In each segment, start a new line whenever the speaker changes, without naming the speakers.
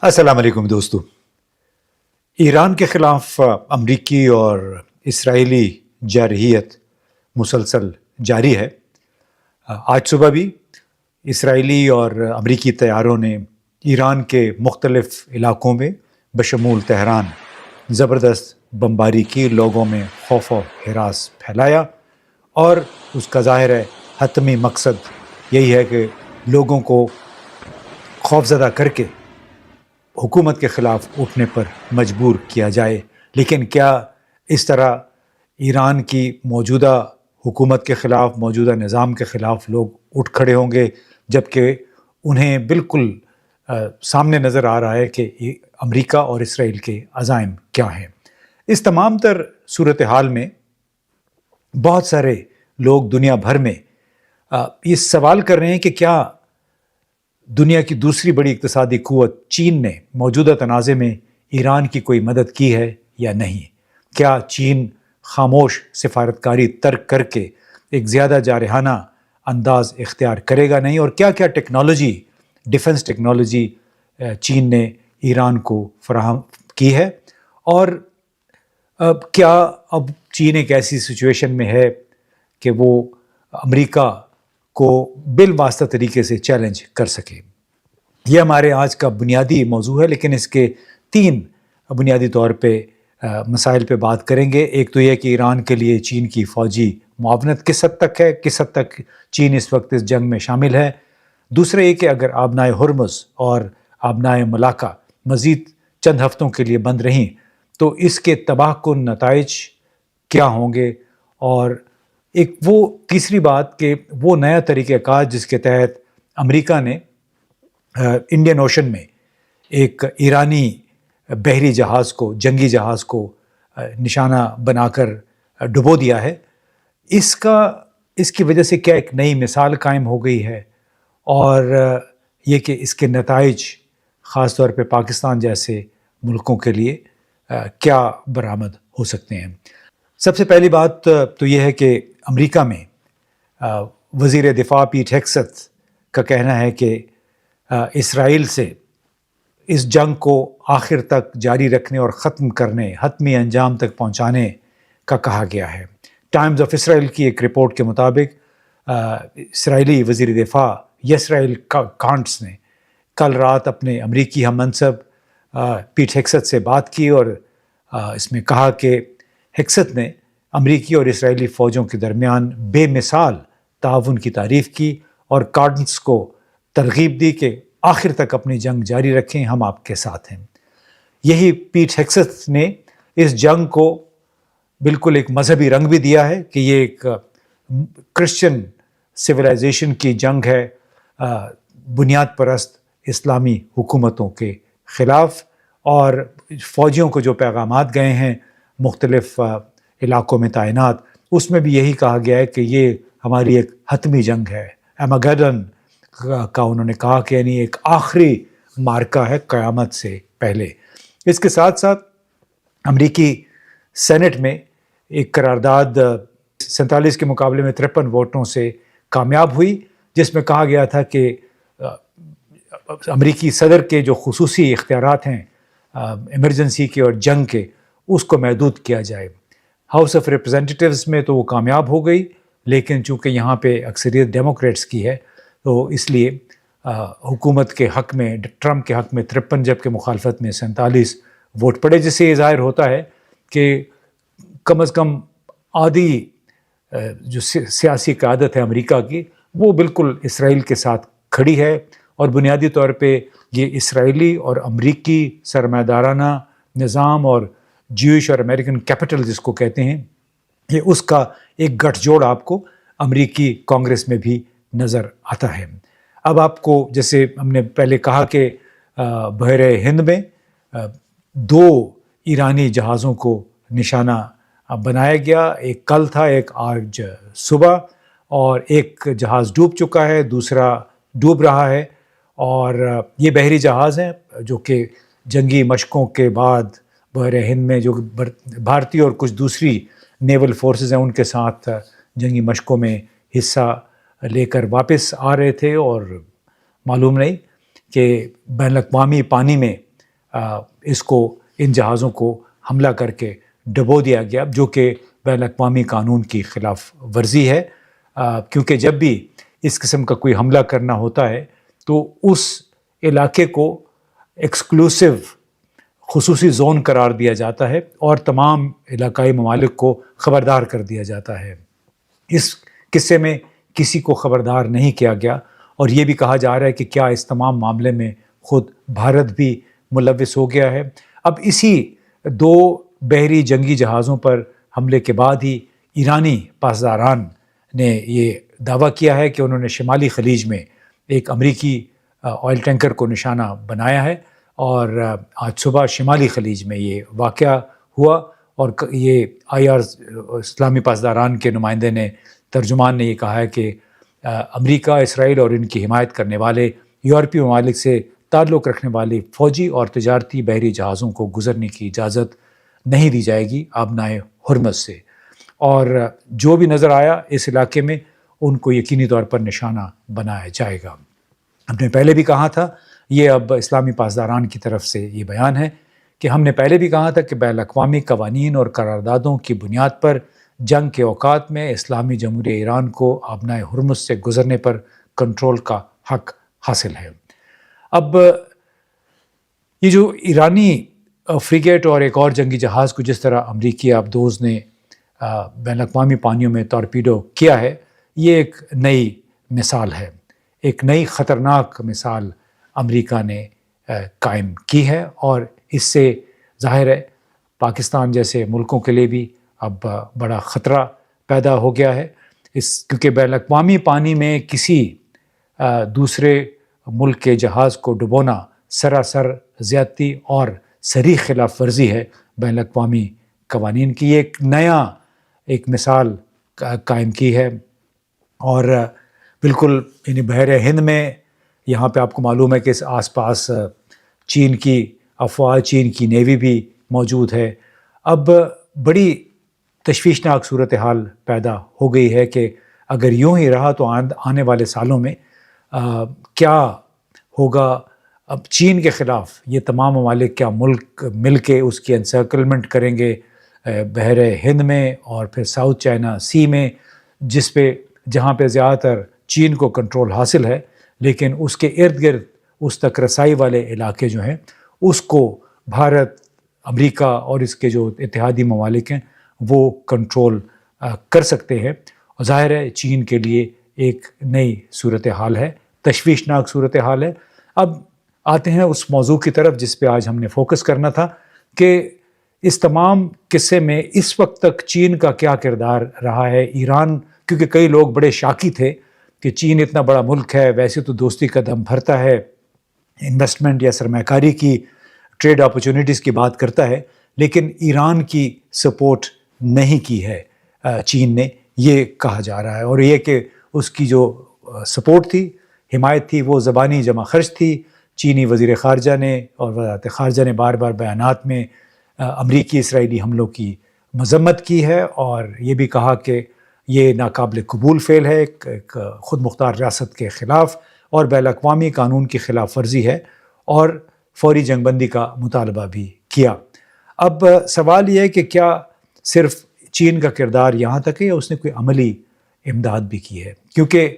السلام علیکم دوستو. ایران کے خلاف امریکی اور اسرائیلی جارحیت مسلسل جاری ہے. آج صبح بھی اسرائیلی اور امریکی طیاروں نے ایران کے مختلف علاقوں میں بشمول تہران زبردست بمباری کی، لوگوں میں خوف و ہراس پھیلایا، اور اس کا ظاہر ہے حتمی مقصد یہی ہے کہ لوگوں کو خوفزدہ کر کے حکومت کے خلاف اٹھنے پر مجبور کیا جائے. لیکن کیا اس طرح ایران کی موجودہ حکومت کے خلاف، موجودہ نظام کے خلاف لوگ اٹھ کھڑے ہوں گے، جبکہ انہیں بالکل سامنے نظر آ رہا ہے کہ امریکہ اور اسرائیل کے عزائم کیا ہیں؟ اس تمام تر صورتحال میں بہت سارے لوگ دنیا بھر میں یہ سوال کر رہے ہیں کہ کیا دنیا کی دوسری بڑی اقتصادی قوت چین نے موجودہ تنازع میں ایران کی کوئی مدد کی ہے یا نہیں؟ کیا چین خاموش سفارتکاری ترک کر کے ایک زیادہ جارحانہ انداز اختیار کرے گا نہیں؟ اور کیا کیا ٹیکنالوجی، ڈیفنس ٹیکنالوجی چین نے ایران کو فراہم کی ہے؟ اور کیا اب چین ایک ایسی سچویشن میں ہے کہ وہ امریکہ کو بالواسطہ طریقے سے چیلنج کر سکے؟ یہ ہمارے آج کا بنیادی موضوع ہے، لیکن اس کے 3 بنیادی طور پہ مسائل پہ بات کریں گے. ایک تو یہ کہ ایران کے لیے چین کی فوجی معاونت کس حد تک ہے، کس حد تک چین اس وقت اس جنگ میں شامل ہے. دوسرا یہ کہ اگر آبنائے ہرمز اور آبنائے ملاکا مزید چند ہفتوں کے لیے بند رہیں تو اس کے تباہ کن نتائج کیا ہوں گے. اور ایک وہ تیسری بات کہ وہ نیا طریقہ کار جس کے تحت امریکہ نے انڈین اوشن میں ایک ایرانی بحری جہاز کو، جنگی جہاز کو نشانہ بنا کر ڈبو دیا ہے، اس کی وجہ سے کیا ایک نئی مثال قائم ہو گئی ہے، اور یہ کہ اس کے نتائج خاص طور پہ پاکستان جیسے ملکوں کے لیے کیا برآمد ہو سکتے ہیں. سب سے پہلی بات تو یہ ہے کہ امریکہ میں وزیر دفاع پیٹ ہیگسیت کا کہنا ہے کہ اسرائیل سے اس جنگ کو آخر تک جاری رکھنے اور ختم کرنے، حتمی انجام تک پہنچانے کا کہا گیا ہے. ٹائمز آف اسرائیل کی ایک رپورٹ کے مطابق اسرائیلی وزیر دفاع یسرائیل کانٹس نے کل رات اپنے امریکی ہم منصب پیٹ ہیگسیت سے بات کی، اور اس میں کہا کہ ہیگسیت نے امریکی اور اسرائیلی فوجوں کے درمیان بے مثال تعاون کی تعریف کی اور کارڈنس کو ترغیب دی کہ آخر تک اپنی جنگ جاری رکھیں، ہم آپ کے ساتھ ہیں. یہی پیٹ ہیگسیت نے اس جنگ کو بالکل ایک مذہبی رنگ بھی دیا ہے کہ یہ ایک کرسچن سویلائزیشن کی جنگ ہے، بنیاد پرست اسلامی حکومتوں کے خلاف. اور فوجیوں کو جو پیغامات گئے ہیں مختلف علاقوں میں تعینات، اس میں بھی یہی کہا گیا ہے کہ یہ ہماری ایک حتمی جنگ ہے، ایماگیڈن کا انہوں نے کہا کہ یعنی ایک آخری مارکہ ہے قیامت سے پہلے. اس کے ساتھ ساتھ امریکی سینٹ میں ایک قرارداد 47 کے مقابلے میں 53 ووٹوں سے کامیاب ہوئی، جس میں کہا گیا تھا کہ امریکی صدر کے جو خصوصی اختیارات ہیں ایمرجنسی کے اور جنگ کے، اس کو محدود کیا جائے. ہاؤس آف ریپرزینٹیٹیوز میں تو وہ کامیاب ہو گئی، لیکن چونکہ یہاں پہ اکثریت ڈیموکریٹس کی ہے تو اس لیے حکومت کے حق میں، ٹرمپ کے حق میں 53 جبکہ مخالفت میں 47 ووٹ پڑے، جس سے یہ ظاہر ہوتا ہے کہ کم از کم آدھی جو سیاسی قیادت ہے امریکہ کی، وہ بالکل اسرائیل کے ساتھ کھڑی ہے. اور بنیادی طور پہ یہ اسرائیلی اور امریکی سرمایہ دارانہ نظام اور جیوش اور امریکن کیپٹل جس کو کہتے ہیں، یہ اس کا ایک گٹھ جوڑ آپ کو امریکی کانگریس میں بھی نظر آتا ہے. اب آپ کو جیسے ہم نے پہلے کہا کہ بحر ہند میں 2 ایرانی جہازوں کو نشانہ بنایا گیا، ایک کل تھا، ایک آج صبح، اور ایک جہاز ڈوب چکا ہے، دوسرا ڈوب رہا ہے. اور یہ بحری جہاز ہیں جو کہ جنگی مشقوں کے بعد بحر ہند میں جو بھارتی اور کچھ دوسری نیول فورسز ہیں ان کے ساتھ جنگی مشقوں میں حصہ لے کر واپس آ رہے تھے، اور معلوم نہیں کہ بین الاقوامی پانی میں اس کو ان جہازوں کو حملہ کر کے ڈبو دیا گیا، جو کہ بین الاقوامی قانون کی خلاف ورزی ہے، کیونکہ جب بھی اس قسم کا کوئی حملہ کرنا ہوتا ہے تو اس علاقے کو ایکسکلوسیو خصوصی زون قرار دیا جاتا ہے اور تمام علاقائی ممالک کو خبردار کر دیا جاتا ہے۔ اس قصے میں کسی کو خبردار نہیں کیا گیا، اور یہ بھی کہا جا رہا ہے کہ کیا اس تمام معاملے میں خود بھارت بھی ملوث ہو گیا ہے۔ اب اسی 2 بحری جنگی جہازوں پر حملے کے بعد ہی ایرانی پاسداران نے یہ دعویٰ کیا ہے کہ انہوں نے شمالی خلیج میں ایک امریکی آئل ٹینکر کو نشانہ بنایا ہے، اور آج صبح شمالی خلیج میں یہ واقعہ ہوا، اور یہ IR اسلامی پاسداران کے نمائندے نے، ترجمان نے یہ کہا ہے کہ امریکہ، اسرائیل اور ان کی حمایت کرنے والے یورپی ممالک سے تعلق رکھنے والی فوجی اور تجارتی بحری جہازوں کو گزرنے کی اجازت نہیں دی جائے گی آبنائے ہرمز سے، اور جو بھی نظر آیا اس علاقے میں ان کو یقینی طور پر نشانہ بنایا جائے گا۔ ہم نے پہلے بھی کہا تھا، یہ اب اسلامی پاسداران کی طرف سے یہ بیان ہے کہ ہم نے پہلے بھی کہا تھا کہ بین الاقوامی قوانین اور قراردادوں کی بنیاد پر جنگ کے اوقات میں اسلامی جمہوریہ ایران کو آبنائے ہرمز سے گزرنے پر کنٹرول کا حق حاصل ہے۔ اب یہ جو ایرانی فریگیٹ اور ایک اور جنگی جہاز کو جس طرح امریکی آبدوز نے بین الاقوامی پانیوں میں ٹارپیڈو کیا ہے، یہ ایک نئی مثال ہے، ایک نئی خطرناک مثال امریکہ نے قائم کی ہے، اور اس سے ظاہر ہے پاکستان جیسے ملکوں کے لیے بھی اب بڑا خطرہ پیدا ہو گیا ہے، کیونکہ بین الاقوامی پانی میں کسی دوسرے ملک کے جہاز کو ڈبونا سراسر زیادتی اور صریح خلاف ورزی ہے بین الاقوامی قوانین کی۔ ایک نیا ایک مثال قائم کی ہے، اور بالکل یعنی بحر ہند میں یہاں پہ آپ کو معلوم ہے کہ اس آس پاس چین کی افواج، چین کی نیوی بھی موجود ہے۔ اب بڑی تشویشناک صورتحال پیدا ہو گئی ہے کہ اگر یوں ہی رہا تو آنے والے سالوں میں کیا ہوگا۔ اب چین کے خلاف یہ تمام ممالک کیا ملک مل کے اس کی انسرکلمنٹ کریں گے بحر ہند میں اور پھر ساؤتھ چائنا سی میں، جہاں پہ زیادہ تر چین کو کنٹرول حاصل ہے، لیکن اس کے ارد گرد اس تک رسائی والے علاقے جو ہیں اس کو بھارت، امریکہ اور اس کے جو اتحادی ممالک ہیں وہ کنٹرول کر سکتے ہیں۔ اور ظاہر ہے چین کے لیے ایک نئی صورتحال ہے، تشویشناک صورتحال ہے۔ اب آتے ہیں اس موضوع کی طرف جس پہ آج ہم نے فوکس کرنا تھا، کہ اس تمام قصے میں اس وقت تک چین کا کیا کردار رہا ہے۔ ایران، کیونکہ کئی لوگ بڑے شاکی تھے کہ چین اتنا بڑا ملک ہے، ویسے تو دوستی کا دم بھرتا ہے، انویسٹمنٹ یا سرمایہ کاری کی، ٹریڈ اپرچونٹیز کی بات کرتا ہے، لیکن ایران کی سپورٹ نہیں کی ہے چین نے، یہ کہا جا رہا ہے۔ اور یہ کہ اس کی جو سپورٹ تھی، حمایت تھی، وہ زبانی جمع خرچ تھی۔ چینی وزیر خارجہ نے اور وزارت خارجہ نے بار بار بیانات میں امریکی اسرائیلی حملوں کی مذمت کی ہے، اور یہ بھی کہا کہ یہ ناقابل قبول فعل ہے، ایک خود مختار ریاست کے خلاف اور بین الاقوامی قانون کی خلاف ورزی ہے، اور فوری جنگ بندی کا مطالبہ بھی کیا۔ اب سوال یہ ہے کہ کیا صرف چین کا کردار یہاں تک ہے یا اس نے کوئی عملی امداد بھی کی ہے؟ کیونکہ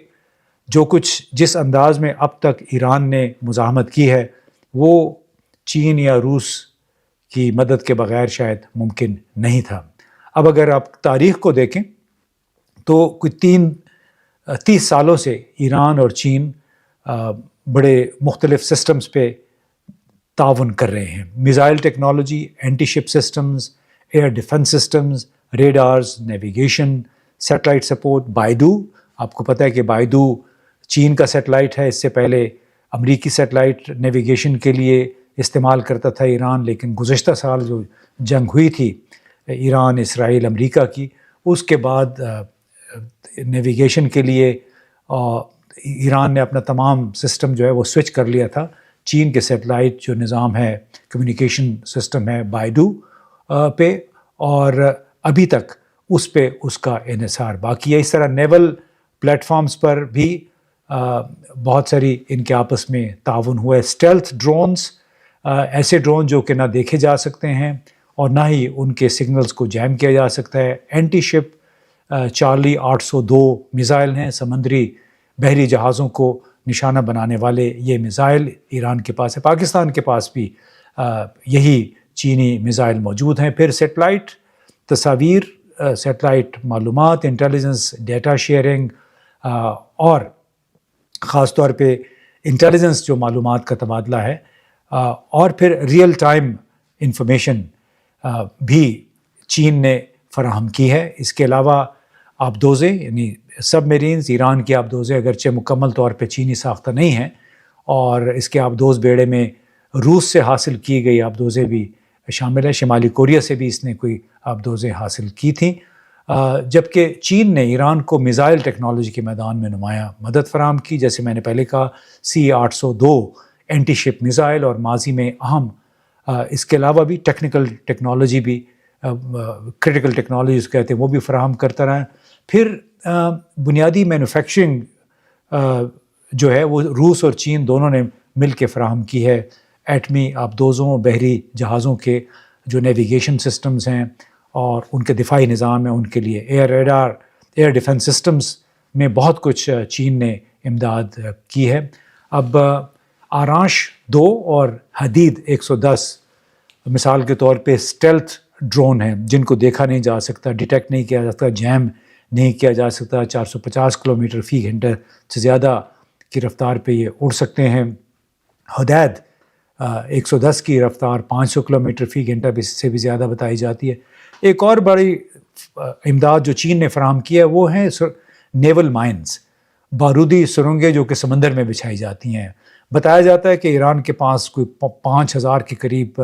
جو کچھ جس انداز میں اب تک ایران نے مزاحمت کی ہے وہ چین یا روس کی مدد کے بغیر شاید ممکن نہیں تھا۔ اب اگر آپ تاریخ کو دیکھیں تو کوئی 30 سالوں سے ایران اور چین بڑے مختلف سسٹمز پہ تعاون کر رہے ہیں، missile technology, anti ship systems, air defence systems, radars, navigation, satellite support. BeiDou, آپ کو پتہ ہے کہ بائیڈو چین کا سیٹلائٹ ہے، اس سے پہلے امریکی سیٹلائٹ نیویگیشن کے لیے استعمال کرتا تھا ایران، لیکن گزشتہ سال جو جنگ ہوئی تھی ایران، اسرائیل، امریکہ کی، اس کے بعد نیویگیشن کے لیے ایران نے اپنا تمام سسٹم جو ہے وہ سوئچ کر لیا تھا چین کے سیٹلائٹ جو نظام ہے، کمیونیکیشن سسٹم ہے بائیڈو پہ، اور ابھی تک اس پہ اس کا انحصار باقی ہے۔ اس طرح نیول پلیٹ فارمز پر بھی بہت ساری ان کے آپس میں تعاون ہوا ہے۔ اسٹیلتھ ڈرونز ایسے ڈرون جو کہ نہ دیکھے جا سکتے ہیں اور نہ ہی ان کے سگنلز کو جیم کیا جا سکتا ہے. اینٹی شپ چارلی 802 میزائل ہیں. سمندری بحری جہازوں کو نشانہ بنانے والے یہ میزائل ایران کے پاس ہے. پاکستان کے پاس بھی یہی چینی میزائل موجود ہیں. پھر سیٹلائٹ تصاویر، سیٹلائٹ معلومات، انٹیلیجنس ڈیٹا شیئرنگ اور خاص طور پہ انٹیلیجنس جو معلومات کا تبادلہ ہے، اور پھر ریئل ٹائم انفارمیشن بھی چین نے فراہم کی ہے. اس کے علاوہ آبدوزیں یعنی سب میرینز، ایران کی آبدوزیں اگرچہ مکمل طور پہ چینی ساختہ نہیں ہیں، اور اس کے آبدوز بیڑے میں روس سے حاصل کی گئی آبدوزیں بھی شامل ہیں. شمالی کوریا سے بھی اس نے کوئی آبدوزیں حاصل کی تھیں. جبکہ چین نے ایران کو میزائل ٹیکنالوجی کے میدان میں نمایاں مدد فراہم کی. جیسے میں نے پہلے کہا، C-802 اینٹی شپ میزائل، اور ماضی میں اہم اس کے علاوہ بھی ٹیکنیکل ٹیکنالوجی بھی، کرٹیکل ٹیکنالوجی اس کہتے ہیں، وہ بھی فراہم کرتا رہا. پھر بنیادی مینوفیکچرنگ جو ہے وہ روس اور چین دونوں نے مل کے فراہم کی ہے. ایٹمی آبدوزوں، بحری جہازوں کے جو نیویگیشن سسٹمز ہیں اور ان کے دفاعی نظام ہیں، ان کے لیے air radar, air defence systems میں بہت کچھ چین نے امداد کی ہے. اب آرانش 2 اور حدید 110 مثال کے طور پہ اسٹیلتھ ڈرون ہیں جن کو دیکھا نہیں جا سکتا، ڈیٹیکٹ نہیں کیا جا سکتا، جیم نہیں کیا جا سکتا. 450 کلومیٹر فی گھنٹہ سے زیادہ کی رفتار پہ یہ اڑ سکتے ہیں. حدید 110 کی رفتار 500 کلومیٹر فی گھنٹہ سے بھی زیادہ بتائی جاتی ہے. ایک اور بڑی امداد جو چین نے فراہم کی ہے وہ ہیں نیول مائنز، بارودی سرنگیں جو کہ سمندر میں بچھائی جاتی ہیں. بتایا جاتا ہے کہ ایران کے پاس کوئی 5000 کے قریب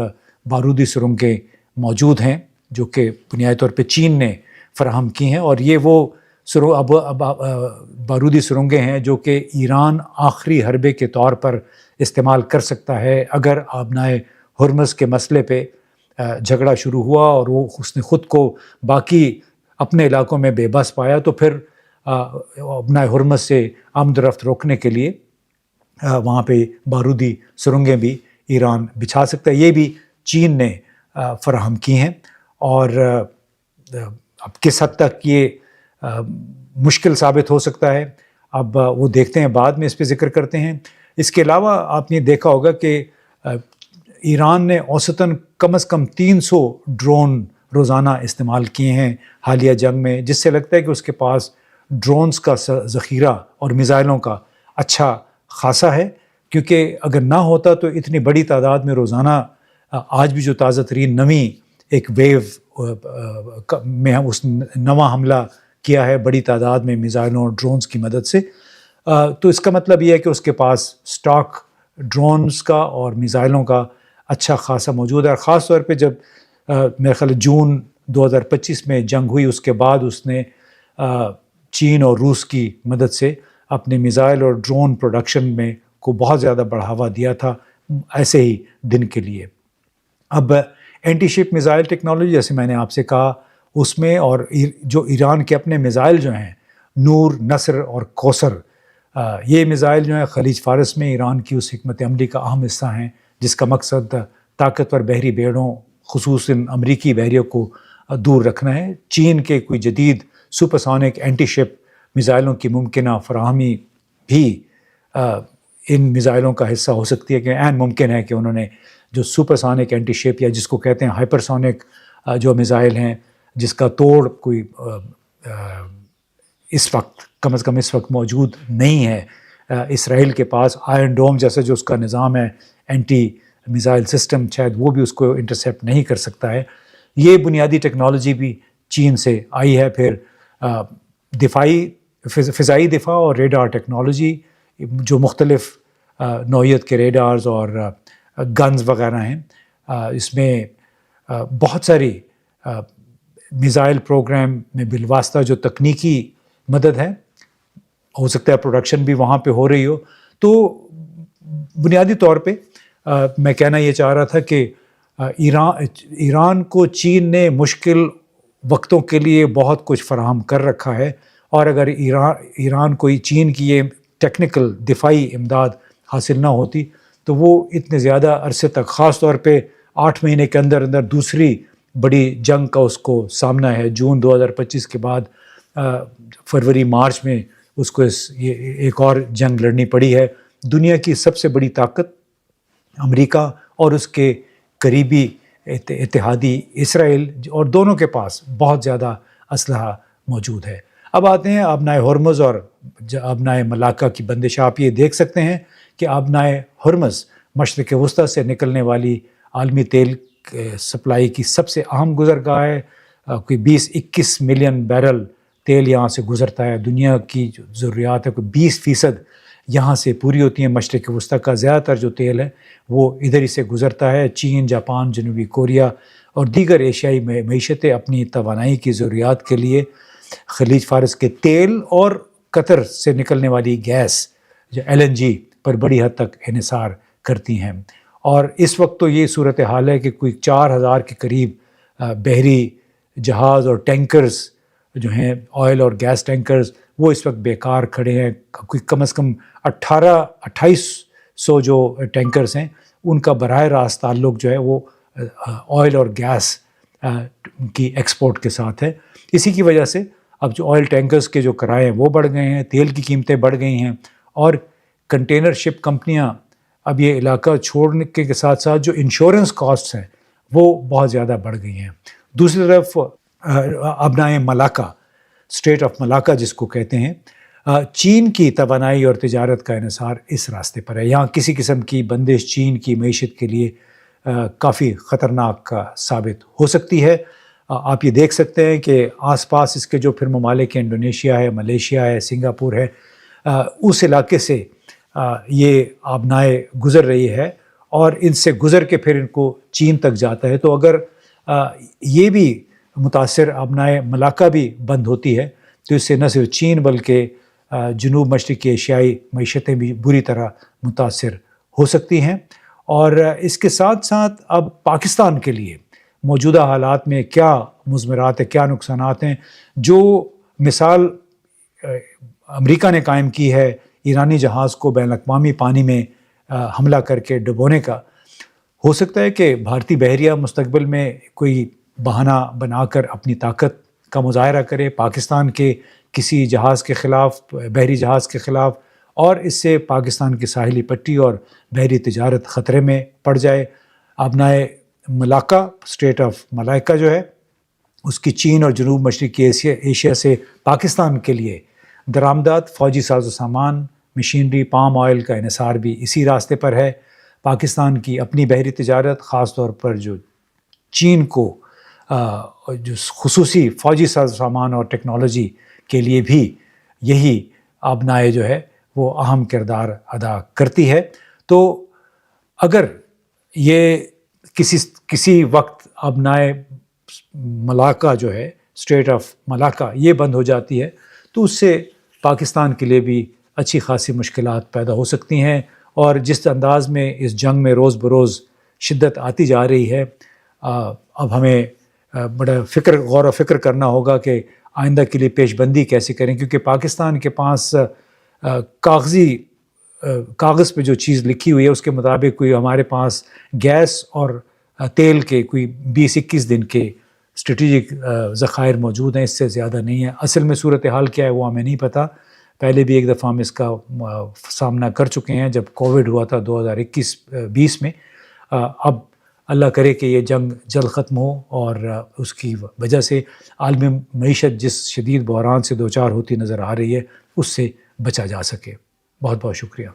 بارودی سرنگیں موجود ہیں جو کہ بنیادی طور پہ چین نے فراہم کی ہیں، اور یہ وہ بارودی سرنگیں ہیں جو کہ ایران آخری حربے کے طور پر استعمال کر سکتا ہے اگر آبنائے ہرمز کے مسئلے پہ جھگڑا شروع ہوا اور اس نے خود کو باقی اپنے علاقوں میں بے بس پایا، تو پھر آبنائے ہرمز سے آمد و رفت روکنے کے لیے وہاں پہ بارودی سرنگیں بھی ایران بچھا سکتا ہے. یہ بھی چین نے فراہم کی ہیں، اور اب کس حد تک یہ مشکل ثابت ہو سکتا ہے اب وہ دیکھتے ہیں، بعد میں اس پہ ذکر کرتے ہیں. اس کے علاوہ آپ نے دیکھا ہوگا کہ ایران نے اوسطاً کم از کم 300 ڈرون روزانہ استعمال کیے ہیں حالیہ جنگ میں، جس سے لگتا ہے کہ اس کے پاس ڈرونز کا ذخیرہ اور میزائلوں کا اچھا خاصا ہے. کیونکہ اگر نہ ہوتا تو اتنی بڑی تعداد میں روزانہ آج بھی جو تازہ ترین نویں ایک ویو میں اس نواں حملہ کیا ہے بڑی تعداد میں میزائلوں اور ڈرونز کی مدد سے، تو اس کا مطلب یہ ہے کہ اس کے پاس سٹاک ڈرونز کا اور میزائلوں کا اچھا خاصا موجود ہے. اور خاص طور پہ جب میرے خیال جون 2025 میں جنگ ہوئی، اس کے بعد اس نے چین اور روس کی مدد سے اپنے میزائل اور ڈرون پروڈکشن میں کو بہت زیادہ بڑھاوا دیا تھا ایسے ہی دن کے لیے. اب اینٹی شپ میزائل ٹیکنالوجی جیسے میں نے آپ سے کہا اس میں، اور جو ایران کے اپنے میزائل جو ہیں نور، نصر اور کوثر، یہ میزائل جو ہیں خلیج فارس میں ایران کی اس حکمت عملی کا اہم حصہ ہیں جس کا مقصد طاقتور بحری بیڑوں خصوصاً امریکی بحریوں کو دور رکھنا ہے. چین کے کوئی جدید سپرسونک اینٹی شپ میزائلوں کی ممکنہ فراہمی بھی ان میزائلوں کا حصہ ہو سکتی ہے، کہ عین ممکن ہے کہ انہوں نے جو سپرسونک اینٹی شپ یا جس کو کہتے ہیں ہائپرسونک جو میزائل ہیں جس کا توڑ کوئی اس وقت کم از کم اس وقت موجود نہیں ہے اسرائیل کے پاس، آئرن ڈوم جیسا جو اس کا نظام ہے اینٹی میزائل سسٹم، شاید وہ بھی اس کو انٹرسیپٹ نہیں کر سکتا ہے. یہ بنیادی ٹیکنالوجی بھی چین سے آئی ہے. پھر فضائی دفاع اور ریڈار ٹیکنالوجی جو مختلف نوعیت کے ریڈارز اور گنز وغیرہ ہیں، اس میں بہت ساری میزائل پروگرام میں بالواسطہ جو تکنیکی مدد ہے، ہو سکتا ہے پروڈکشن بھی وہاں پہ ہو رہی ہو. تو بنیادی طور پہ میں کہنا یہ چاہ رہا تھا کہ ایران کو چین نے مشکل وقتوں کے لیے بہت کچھ فراہم کر رکھا ہے، اور اگر ایران کو چین کی یہ ٹیکنیکل دفاعی امداد حاصل نہ ہوتی تو وہ اتنے زیادہ عرصے تک، خاص طور پہ 8 مہینے کے اندر اندر دوسری بڑی جنگ کا اس کو سامنا ہے. جون 2025 کے بعد فروری مارچ میں اس کو یہ ایک اور جنگ لڑنی پڑی ہے. دنیا کی سب سے بڑی طاقت امریکہ اور اس کے قریبی اتحادی اسرائیل، اور دونوں کے پاس بہت زیادہ اسلحہ موجود ہے. اب آتے ہیں آبنائے ہرمز اور آبنائے ملاکا کی بندش. آپ یہ دیکھ سکتے ہیں کہ آبنائے ہرمز مشرق وسطیٰ سے نکلنے والی عالمی تیل سپلائی کی سب سے اہم گزرگاہ ہے. کوئی 20-21 ملین بیرل تیل یہاں سے گزرتا ہے. دنیا کی جو ضروریات ہے کوئی 20% یہاں سے پوری ہوتی ہیں. مشرق وسطیٰ کا زیادہ تر جو تیل ہے وہ ادھر ہی سے گزرتا ہے. چین، جاپان، جنوبی کوریا اور دیگر ایشیائی معیشتیں اپنی توانائی کی ضروریات کے لیے خلیج فارس کے تیل اور قطر سے نکلنے والی گیس جو LNG پر بڑی حد تک انحصار کرتی ہیں. اور اس وقت تو یہ صورتحال ہے کہ کوئی 4000 کے قریب بحری جہاز اور ٹینکرز جو ہیں، آئل اور گیس ٹینکرز، وہ اس وقت بیکار کھڑے ہیں. کوئی کم از کم 2800 جو ٹینکرز ہیں ان کا براہ راست تعلق جو ہے وہ آئل اور گیس کی ایکسپورٹ کے ساتھ ہے. اسی کی وجہ سے اب جو آئل ٹینکرز کے جو کرائے ہیں وہ بڑھ گئے ہیں، تیل کی قیمتیں بڑھ گئی ہیں، اور کنٹینر شپ کمپنیاں اب یہ علاقہ چھوڑنے کے ساتھ ساتھ جو انشورنس کاسٹس ہیں وہ بہت زیادہ بڑھ گئی ہیں. دوسری طرف آبنائے ملاکا، اسٹریٹ آف ملاکا جس کو کہتے ہیں، چین کی توانائی اور تجارت کا انحصار اس راستے پر ہے. یہاں کسی قسم کی بندش چین کی معیشت کے لیے کافی خطرناک ثابت ہو سکتی ہے. آپ یہ دیکھ سکتے ہیں کہ آس پاس اس کے جو پھر ممالک ہیں، انڈونیشیا ہے، ملیشیا ہے، سنگاپور ہے، اس علاقے سے یہ آبنائے گزر رہی ہے اور ان سے گزر کے پھر ان کو چین تک جاتا ہے. تو اگر یہ بھی متاثر آبنائے ملاکا بھی بند ہوتی ہے تو اس سے نہ صرف چین بلکہ جنوب مشرقی ایشیائی معیشتیں بھی بری طرح متاثر ہو سکتی ہیں. اور اس کے ساتھ ساتھ اب پاکستان کے لیے موجودہ حالات میں کیا مضمرات ہیں، کیا نقصانات ہیں. جو مثال امریکہ نے قائم کی ہے ایرانی جہاز کو بین الاقوامی پانی میں حملہ کر کے ڈبونے کا، ہو سکتا ہے کہ بھارتی بحریہ مستقبل میں کوئی بہانہ بنا کر اپنی طاقت کا مظاہرہ کرے پاکستان کے کسی جہاز کے خلاف، بحری جہاز کے خلاف، اور اس سے پاکستان کی ساحلی پٹی اور بحری تجارت خطرے میں پڑ جائے. آبنائے ملاکا، اسٹریٹ آف ملائکا جو ہے، اس کی چین اور جنوب مشرقی ایشیا سے پاکستان کے لیے درآمدات، فوجی ساز و سامان، مشینری، پام آئل کا انحصار بھی اسی راستے پر ہے. پاکستان کی اپنی بحری تجارت، خاص طور پر جو چین کو جو خصوصی فوجی ساز و سامان اور ٹیکنالوجی کے لیے بھی یہی آبنائے جو ہے وہ اہم کردار ادا کرتی ہے. تو اگر یہ کسی وقت آبنائے ملاکا جو ہے، اسٹریٹ آف ملاکا، یہ بند ہو جاتی ہے تو اس سے پاکستان کے لیے بھی اچھی خاصی مشکلات پیدا ہو سکتی ہیں. اور جس انداز میں اس جنگ میں روز بروز شدت آتی جا رہی ہے، اب ہمیں بڑا غور و فکر کرنا ہوگا کہ آئندہ کے لیے پیش بندی کیسے کریں، کیونکہ پاکستان کے پاس کاغذ پہ جو چیز لکھی ہوئی ہے اس کے مطابق کوئی ہمارے پاس گیس اور تیل کے کوئی 20-21 دن کے اسٹریٹجک ذخائر موجود ہیں، اس سے زیادہ نہیں ہے. اصل میں صورتحال کیا ہے وہ ہمیں نہیں پتہ. پہلے بھی ایک دفعہ ہم اس کا سامنا کر چکے ہیں جب کووڈ ہوا تھا 2021-20 میں. اب اللہ کرے کہ یہ جنگ جلد ختم ہو اور اس کی وجہ سے عالمی معیشت جس شدید بحران سے دوچار ہوتی نظر آ رہی ہے اس سے بچا جا سکے. بہت بہت شکریہ.